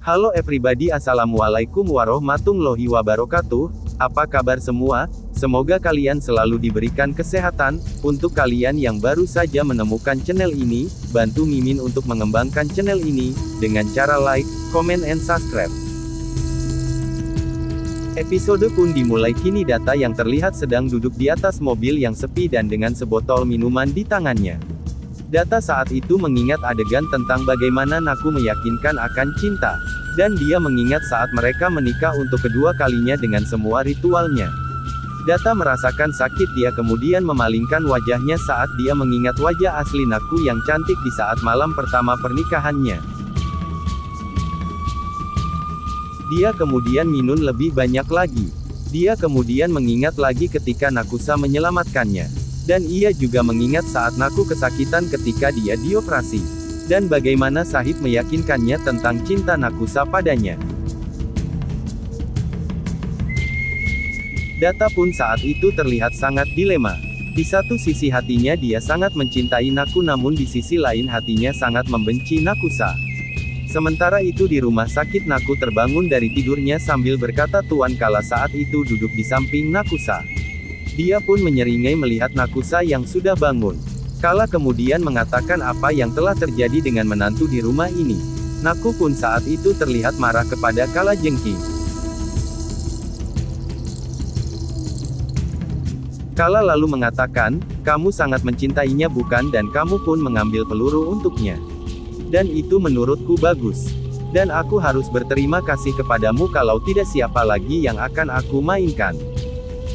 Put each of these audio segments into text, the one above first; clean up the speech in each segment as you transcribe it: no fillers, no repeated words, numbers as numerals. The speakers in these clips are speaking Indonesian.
Halo everybody, assalamualaikum warahmatullahi wabarakatuh. Apa kabar semua? Semoga kalian selalu diberikan kesehatan. Untuk kalian yang baru saja menemukan channel ini, bantu Mimin untuk mengembangkan channel ini, dengan cara like, comment and subscribe. Episode pun dimulai kini. Data yang terlihat sedang duduk di atas mobil yang sepi dan dengan sebotol minuman di tangannya. Data saat itu mengingat adegan tentang bagaimana Naku meyakinkan akan cinta. Dan dia mengingat saat mereka menikah untuk kedua kalinya dengan semua ritualnya. Data merasakan sakit. Dia kemudian memalingkan wajahnya saat dia mengingat wajah asli Naku yang cantik di saat malam pertama pernikahannya. Dia kemudian minum lebih banyak lagi. Dia kemudian mengingat lagi ketika Nakusa menyelamatkannya. Dan ia juga mengingat saat Naku kesakitan ketika dia dioperasi. Dan bagaimana Sahib meyakinkannya tentang cinta Nakusa padanya. Data pun saat itu terlihat sangat dilema. Di satu sisi hatinya dia sangat mencintai Naku, namun di sisi lain hatinya sangat membenci Nakusa. Sementara itu di rumah sakit Naku terbangun dari tidurnya sambil berkata Tuan kala saat itu duduk di samping Nakusa. Dia pun menyeringai melihat Nakusa yang sudah bangun. Kala kemudian mengatakan apa yang telah terjadi dengan menantu di rumah ini. Naku pun saat itu terlihat marah kepada Kala Jengking. Kala lalu mengatakan, kamu sangat mencintainya bukan, dan kamu pun mengambil peluru untuknya. Dan itu menurutku bagus. Dan aku harus berterima kasih kepadamu, kalau tidak siapa lagi yang akan aku mainkan.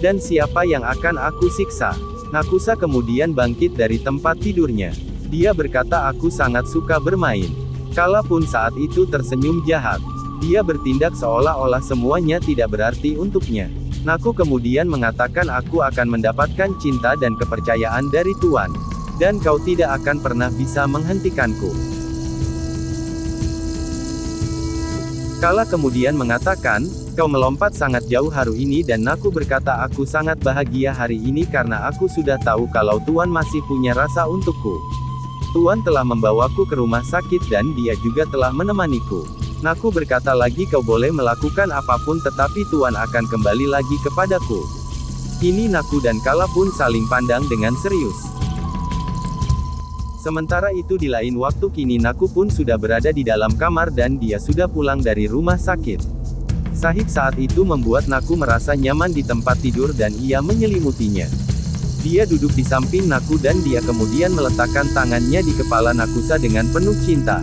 Dan siapa yang akan aku siksa? Nakusa kemudian bangkit dari tempat tidurnya. Dia berkata aku sangat suka bermain. Kala pun saat itu tersenyum jahat. Dia bertindak seolah-olah semuanya tidak berarti untuknya. Naku kemudian mengatakan aku akan mendapatkan cinta dan kepercayaan dari Tuan. Dan kau tidak akan pernah bisa menghentikanku. Kala kemudian mengatakan, kau melompat sangat jauh hari ini, dan Naku berkata aku sangat bahagia hari ini karena aku sudah tahu kalau Tuan masih punya rasa untukku. Tuan telah membawaku ke rumah sakit dan dia juga telah menemaniku. Naku berkata lagi kau boleh melakukan apapun tetapi Tuan akan kembali lagi kepadaku. Ini Naku dan Kala pun saling pandang dengan serius. Sementara itu di lain waktu kini Naku pun sudah berada di dalam kamar dan dia sudah pulang dari rumah sakit. Sahib saat itu membuat Naku merasa nyaman di tempat tidur dan ia menyelimutinya. Dia duduk di samping Naku dan dia kemudian meletakkan tangannya di kepala Nakusa dengan penuh cinta.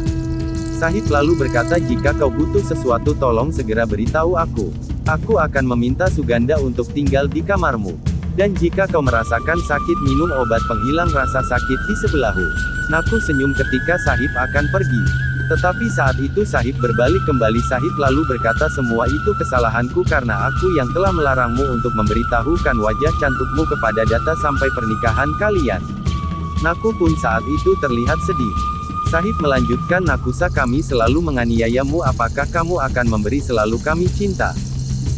Sahib lalu berkata jika kau butuh sesuatu tolong segera beritahu aku. Aku akan meminta Suganda untuk tinggal di kamarmu. Dan jika kau merasakan sakit minum obat penghilang rasa sakit di sebelahmu. Naku senyum ketika Sahib akan pergi. Tetapi saat itu Sahib berbalik kembali. Sahib lalu berkata semua itu kesalahanku karena aku yang telah melarangmu untuk memberitahukan wajah cantikmu kepada Data sampai pernikahan kalian. Naku pun saat itu terlihat sedih. Sahib melanjutkan Nakusa kami selalu menganiayamu, apakah kamu akan memberi selalu kami cinta?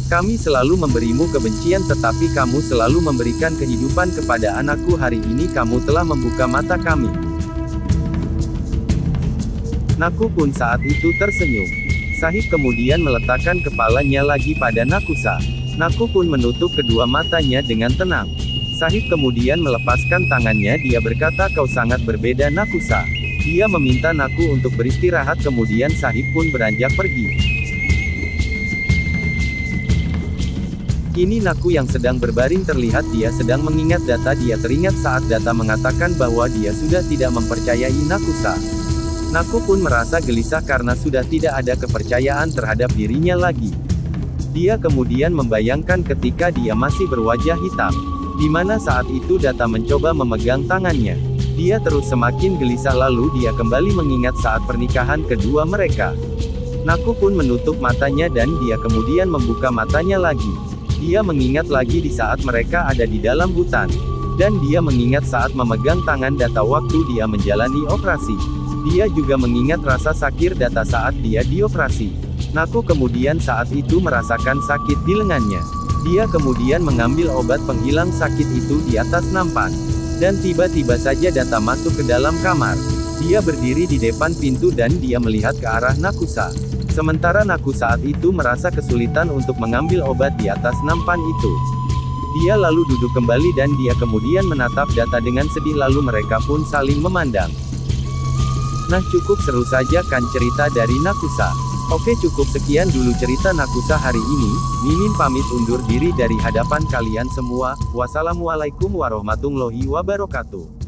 Kami selalu memberimu kebencian tetapi kamu selalu memberikan kehidupan kepada anakku. Hari ini kamu telah membuka mata kami. Naku pun saat itu tersenyum. Sahib kemudian meletakkan kepalanya lagi pada Nakusa. Naku pun menutup kedua matanya dengan tenang. Sahib kemudian melepaskan tangannya. Dia berkata kau sangat berbeda Nakusa. Dia meminta Naku untuk beristirahat kemudian Sahib pun beranjak pergi. Kini Naku yang sedang berbaring terlihat dia sedang mengingat Data. Dia teringat saat Data mengatakan bahwa dia sudah tidak mempercayai Nakusa. Naku pun merasa gelisah karena sudah tidak ada kepercayaan terhadap dirinya lagi. Dia kemudian membayangkan ketika dia masih berwajah hitam. Di mana saat itu Data mencoba memegang tangannya. Dia terus semakin gelisah lalu dia kembali mengingat saat pernikahan kedua mereka. Naku pun menutup matanya dan dia kemudian membuka matanya lagi. Dia mengingat lagi di saat mereka ada di dalam hutan. Dan dia mengingat saat memegang tangan Data waktu dia menjalani operasi. Dia juga mengingat rasa sakit Data saat dia dioperasi. Naku kemudian saat itu merasakan sakit di lengannya. Dia kemudian mengambil obat penghilang sakit itu di atas nampan. Dan tiba-tiba saja Data masuk ke dalam kamar. Dia berdiri di depan pintu dan dia melihat ke arah Nakusa. Sementara Naku saat itu merasa kesulitan untuk mengambil obat di atas nampan itu. Dia lalu duduk kembali dan dia kemudian menatap Data dengan sedih lalu mereka pun saling memandang. Nah cukup seru saja kan cerita dari Nakusa. Oke cukup sekian dulu cerita Nakusa hari ini, Mimin pamit undur diri dari hadapan kalian semua, wassalamualaikum warahmatullahi wabarakatuh.